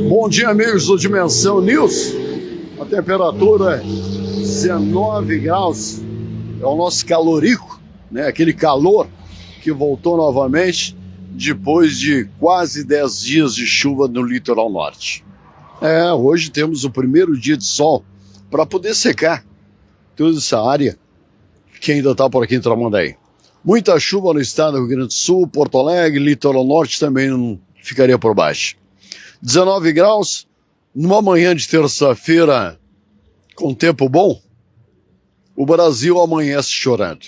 Bom dia, amigos do Dimensão News. A temperatura é 19 graus. É o nosso calorico, né? Aquele calor que voltou novamente depois de quase 10 dias de chuva no litoral norte. Hoje temos o primeiro dia de sol para poder secar toda essa área que ainda está por aqui em Tramandaí. Muita chuva no estado do Rio Grande do Sul, Porto Alegre, litoral norte também não ficaria por baixo. 19 graus, numa manhã de terça-feira com tempo bom, o Brasil amanhece chorando.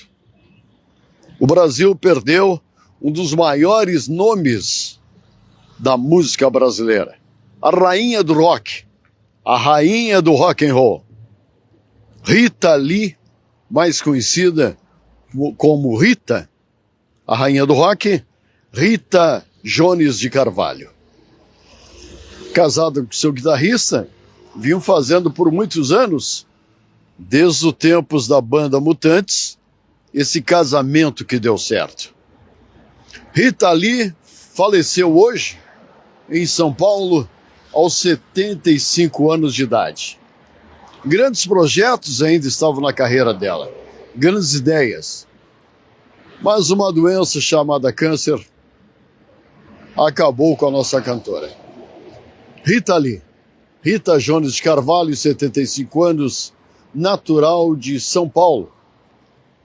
O Brasil perdeu um dos maiores nomes da música brasileira, a rainha do rock, a rainha do rock and roll, Rita Lee, mais conhecida como Rita, a rainha do rock, Rita Jones de Carvalho. Casada com seu guitarrista, vinham fazendo por muitos anos, desde os tempos da banda Mutantes, esse casamento que deu certo. Rita Lee faleceu hoje em São Paulo aos 75 anos de idade. Grandes projetos ainda estavam na carreira dela, grandes ideias. Mas uma doença chamada câncer acabou com a nossa cantora. Rita Lee, Rita Jones de Carvalho, 75 anos, natural de São Paulo,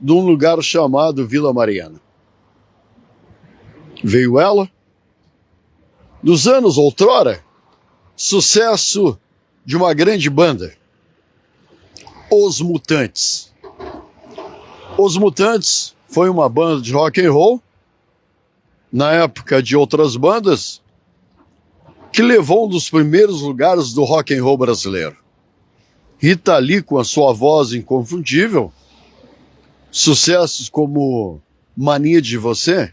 de um lugar chamado Vila Mariana. Veio ela, nos anos outrora, sucesso de uma grande banda, Os Mutantes. Os Mutantes foi uma banda de rock and roll, na época de outras bandas, que levou um dos primeiros lugares do rock and roll brasileiro. Rita Lee, com a sua voz inconfundível, sucessos como Mania de Você,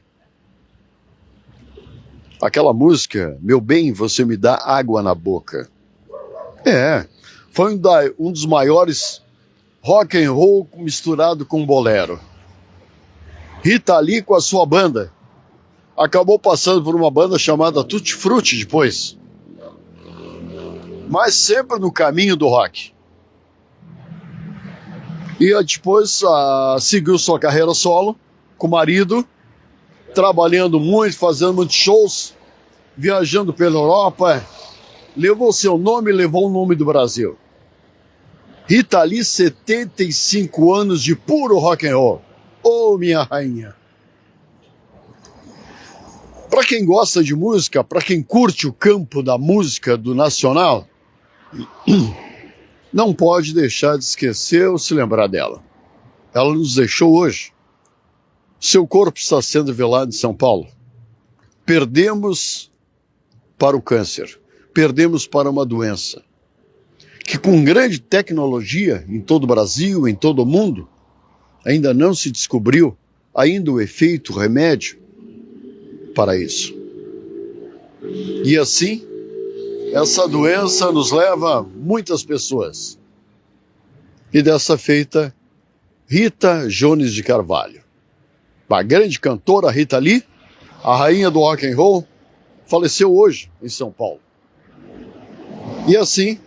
aquela música, Meu Bem, Você Me Dá Água na Boca. Foi um dos maiores rock and roll misturado com bolero. Rita Lee, com a sua banda, acabou passando por uma banda chamada Tutti Frutti depois, mas sempre no caminho do rock. E depois seguiu sua carreira solo com o marido, trabalhando muito, fazendo muitos shows, viajando pela Europa, levou seu nome, levou o nome do Brasil. Rita Lee, 75 anos de puro rock and roll. Oh, minha rainha! Para quem gosta de música, para quem curte o campo da música do nacional, não pode deixar de esquecer ou se lembrar dela. Ela nos deixou hoje. Seu corpo está sendo velado em São Paulo. Perdemos para o câncer, perdemos para uma doença que, com grande tecnologia em todo o Brasil, em todo o mundo, ainda não se descobriu ainda o efeito, o remédio para isso. E assim, essa doença nos leva a muitas pessoas. E dessa feita, Rita Jones de Carvalho. A grande cantora Rita Lee, a rainha do rock and roll, faleceu hoje em São Paulo. E assim,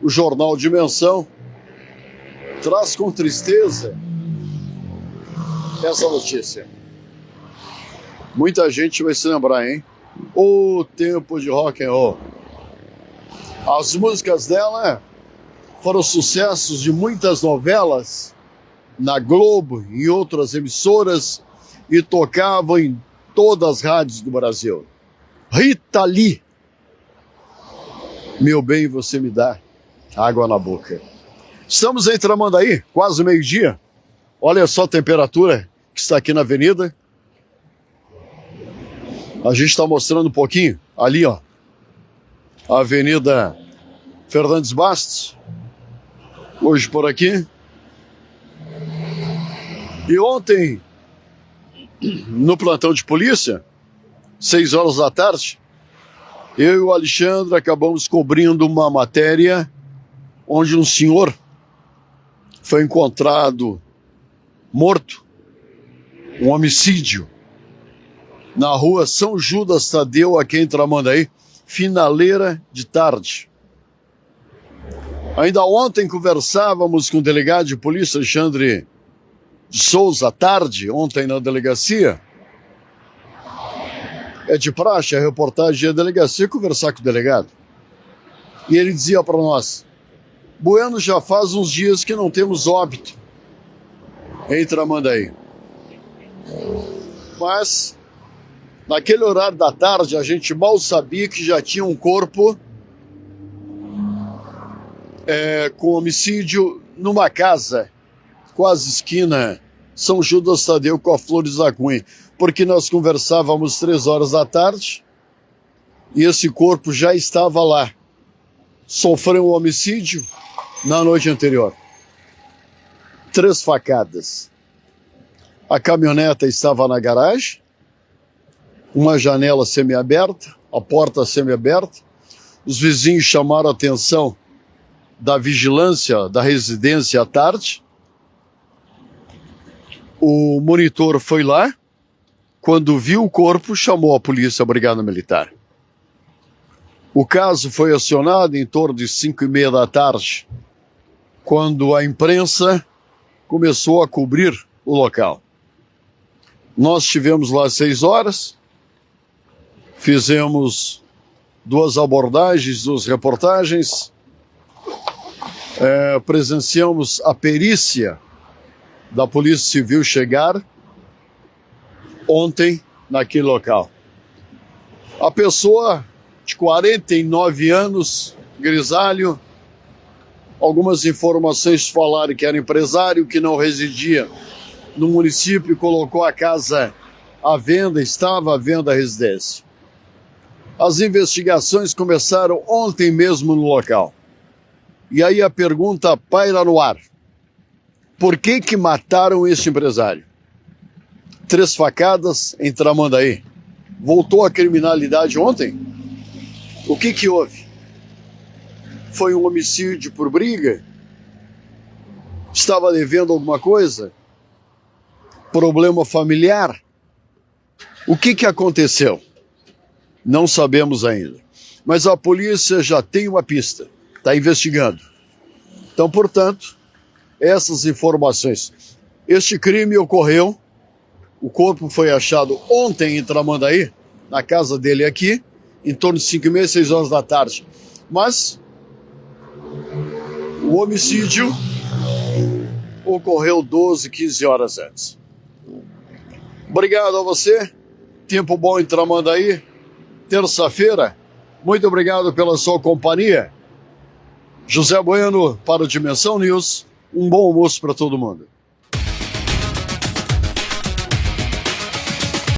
o jornal Dimensão traz com tristeza essa notícia. Muita gente vai se lembrar, hein? O tempo de rock and roll. As músicas dela foram sucessos de muitas novelas na Globo e em outras emissoras e tocavam em todas as rádios do Brasil. Rita Lee, Meu Bem, Você Me Dá Água na Boca. Estamos em Tramandaí, quase meio-dia. Olha só a temperatura que está aqui na avenida. A gente está mostrando um pouquinho ali, ó, a Avenida Fernandes Bastos, hoje por aqui. E ontem, no plantão de polícia, 6 horas da tarde, eu e o Alexandre acabamos cobrindo uma matéria onde um senhor foi encontrado morto, um homicídio, na rua São Judas Tadeu, aqui em Tramandaí, finaleira de tarde. Ainda ontem conversávamos com o delegado de polícia Alexandre de Souza, à tarde, ontem na delegacia. É de praxe a reportagem da delegacia conversar com o delegado. E ele dizia para nós: Bueno, já faz uns dias que não temos óbito em Tramandaí. Mas, naquele horário da tarde, a gente mal sabia que já tinha um corpo com homicídio numa casa, quase esquina São Judas Tadeu com a Flores da Cunha, porque nós conversávamos 3 horas da tarde e esse corpo já estava lá. Sofreu um homicídio na noite anterior. 3 facadas. A caminhoneta estava na garagem, uma janela semiaberta, a porta semiaberta. Os vizinhos chamaram a atenção da vigilância da residência à tarde. O monitor foi lá, quando viu o corpo, chamou a polícia, a brigada militar. O caso foi acionado em torno de 5h30 da tarde, quando a imprensa começou a cobrir o local. Nós estivemos lá 6 horas, fizemos 2 abordagens, 2 reportagens, presenciamos a perícia da Polícia Civil chegar ontem naquele local. A pessoa de 49 anos, grisalho, algumas informações falaram que era empresário, que não residia no município, colocou a casa à venda, estava à venda a residência. As investigações começaram ontem mesmo no local. E aí a pergunta paira no ar: por que mataram este empresário? 3 facadas em Tramandaí. Voltou a criminalidade ontem? O que houve? Foi um homicídio por briga? Estava devendo alguma coisa? Problema familiar? O que aconteceu? Não sabemos ainda. Mas a polícia já tem uma pista. Está investigando. Então, portanto, essas informações. Este crime ocorreu, o corpo foi achado ontem em Tramandaí, na casa dele aqui, em torno de 5h30, 6 horas da tarde. Mas o homicídio ocorreu 12, 15 horas antes. Obrigado a você. Tempo bom em Tramandaí. Terça-feira. Muito obrigado pela sua companhia. José Bueno para o Dimensão News. Um bom almoço para todo mundo.